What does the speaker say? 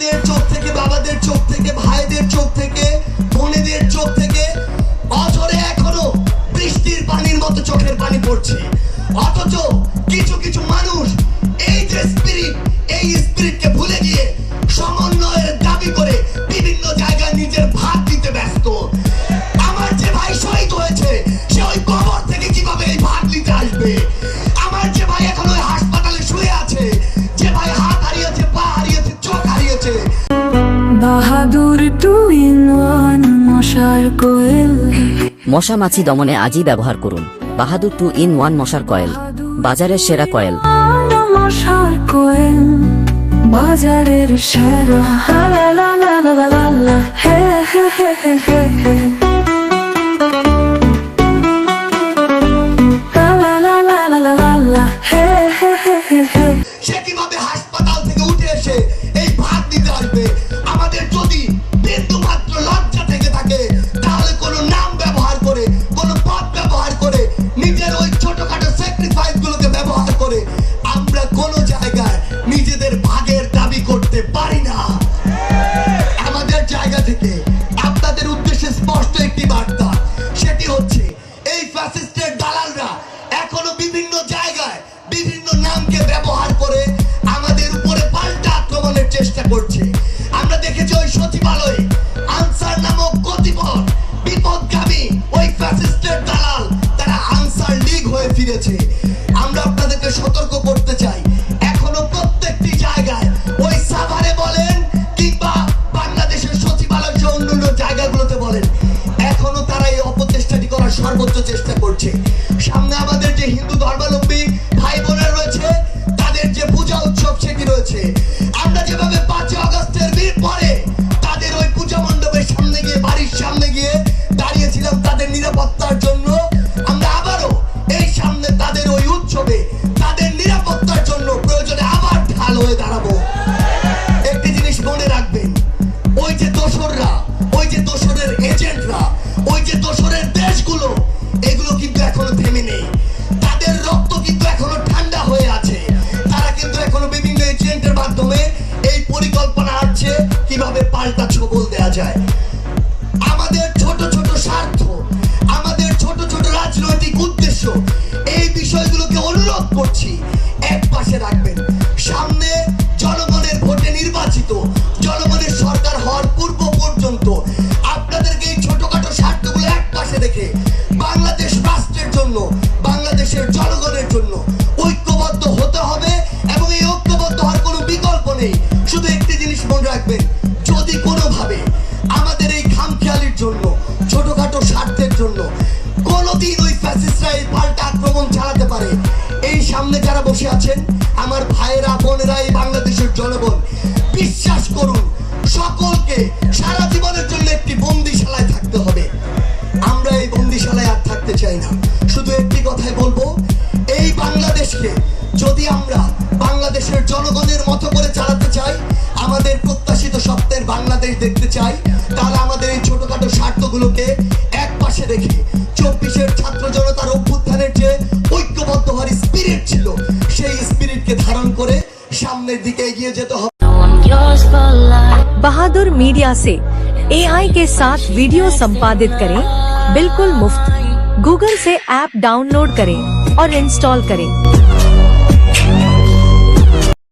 মায়েদের চোখ থেকে, বাবাদের চোখ থেকে, ভাইদের চোখ থেকে, বোনেদের চোখ থেকে অঝরে এখনো বৃষ্টির পানির মতো চোখের পানি পড়ছে। অথচ কিছু কিছু মানুষ এই যে স্পিরিট, এই স্পিরিটকে ভুলে গিয়ে সমন্বয়ের দাবি করে বিভিন্ন জায়গায় নিজের ভাগ দিতে ব্যস্ত। আমার যে ভাই শহীদ হয়েছে সে ওই কবর থেকে কিভাবে এই ভাগ দিতে আসবে? আমার যে ভাই এখন ওই হাসপাতালে শুয়ে আছে, যে ভাই হাত হারিয়েছে, পা হারিয়েছে, চোখ হারিয়েছে। বাহাদুর 2 in 1 মশার কোয়েল। মশা মাছি দমনে আজই ব্যবহার করুন বাহাদুর 2 in 1 মশার কয়েল, বাজারের সেরা কয়েল। মশার কোয়েল বাজারের সেরা। লা লা লা লা লা লা লা, হে হে হে হে হে হে। লা লা লা লা লা লা লা লা, হে হে হে হে হে। সে কিভাবে হাসপাতাল থেকে উঠে এসে এই ভাগ দিতে আসবে? আমাদের যদি বিন্দু মাত্র লজ্জা থেকে থাকে তাহলে কোনো নাম ব্যবহার করে, কোনো পদ ব্যবহার করে, নিজের ওই ছোটখাটো স্যাক্রিফাইস গুলোকে ব্যবহার করে আমরা কোনো জায়গায় নিজেদের ভাগের দাবি করতে পারি না। আমাদের জায়গা থেকে আপনাদের উদ্দেশ্যে স্পষ্ট একটি বার্তা, সেটি হচ্ছে এই ফ্যাসিস্টের দালালরা এখনো বিভিন্ন জায়গায় বিভিন্ন নামকে ব্যবহার করে আমাদের উপরে পাল্টা আক্রমণের চেষ্টা করছে। আমরা দেখেছি ওই সচিবালয়ে আনসার নামক গতিপথ বিপদগামী ওই ফ্যাসিস্টের দালাল তারা আনসার লীগ হয়ে ফিরেছে। আমরা আপনাদেরকে সতর্ক করতে চাই, এখনো প্রত্যেকটি জায়গায় ওই সাভারে বলেন কিংবা বাংলাদেশের সচিবালয় সহ অন্যান্য জায়গাগুলোতে বলেন, এখনো তারা এই অপচেষ্টাটি করার সর্বোচ্চ চেষ্টা করছে। সামনে আমাদের যে হিন্দু ধর্মাবলম্বী ভাই বোনেরা রয়েছে তাদের যে পূজা উৎসব সেটি রয়েছে। আমরা যেভাবে 5 আগস্টের পরে তাদের ওই পূজা মণ্ডপের সামনে গিয়ে, বাড়ির সামনে গিয়ে দাঁড়িয়েছিলাম তাদের নিরাপত্তার জন্য, আমরা আবারও এই সামনে তাদের ওই উৎসবে তাদের নিরাপত্তার জন্য প্রয়োজনে আবার ঢাল হয়ে দাঁড়াবো। একটি জিনিস মনে রাখবেন, ওই যে দোসররা, ওই যে দোসরের এজেন্টরা, ওই যে দোসরের দেশগুলো, এগুলো কিন্তু এখনো থেমে নেই। তাদের রক্ত কিন্তু এখনো ঠান্ডা হয়ে আছে। তারা কিন্তু এখনো বিভিন্ন এজেন্টের মাধ্যমে এই পরিকল্পনা আছে কিভাবে পাল্টা ছবল দেয়া যায়। আমাদের ছোট ছোট স্বার্থ, আমাদের ছোট ছোট রাজনৈতিক উদ্দেশ্য, এই বিষয়গুলোকে অনুরোধ করছি এক পাশে রাখবেন। সামনে জনগণের ভোটে নির্বাচিত জনগণের সরকার হওয়ার পূর্ব পর্যন্ত আপনাদেরকে এই ছোটখাটো স্বার্থগুলো এক পাশে রেখে বাংলাদেশ রাষ্ট্রের জন্য, বাংলাদেশের জনগণের জন্য ঐক্যবদ্ধ হতে হবে এবং এই ঐক্যবদ্ধ হওয়ার কোনো বিকল্প নেই। শুধু একটি জিনিস মনে রাখবেন, যদি কোনোভাবে আমাদের এই খামখেয়ালির জন্য, ছোটখাটো স্বার্থের জন্য কোনোদিন ওই ফ্যাসিস্টরা এই পাল্টা আক্রমণ চালাতে পারে, এই সামনে যারা বসে আছেন আমার ভাইয়েরা, বোনেরা, এই বাংলাদেশের জনগণ, বিশ্বাস করুন সকলকে সারা জীবনের জন্য একটি বন্দিশালায় থাকতে হবে। আমরা এই বন্দিশালায় আর থাকতে চাই না। শুধু একটি কথাই বলবো, এই বাংলাদেশকে যদি আমরা বাংলাদেশের জনগণের মতো করে চালাতে চাই, আমাদের প্রত্যাশিত স্বপ্নের বাংলাদেশ দেখতে চাই, তাহলে আমাদের এই ছোটখাটো স্বার্থগুলোকে এক পাশে রেখে 24-এর ছাত্র জনতার অভ্যুত্থানের যে ঐক্যবদ্ধ হওয়ার স্পিরিট ছিল, সেই স্পিরিটকে ধারণ করে সামনের दिखे एगिए जेते হবে। बहादुर मीडिया से AI के साथ वीडियो संपादित करें बिल्कुल मुफ्त। गूगल से ऐप डाउनलोड करें और इंस्टॉल करें।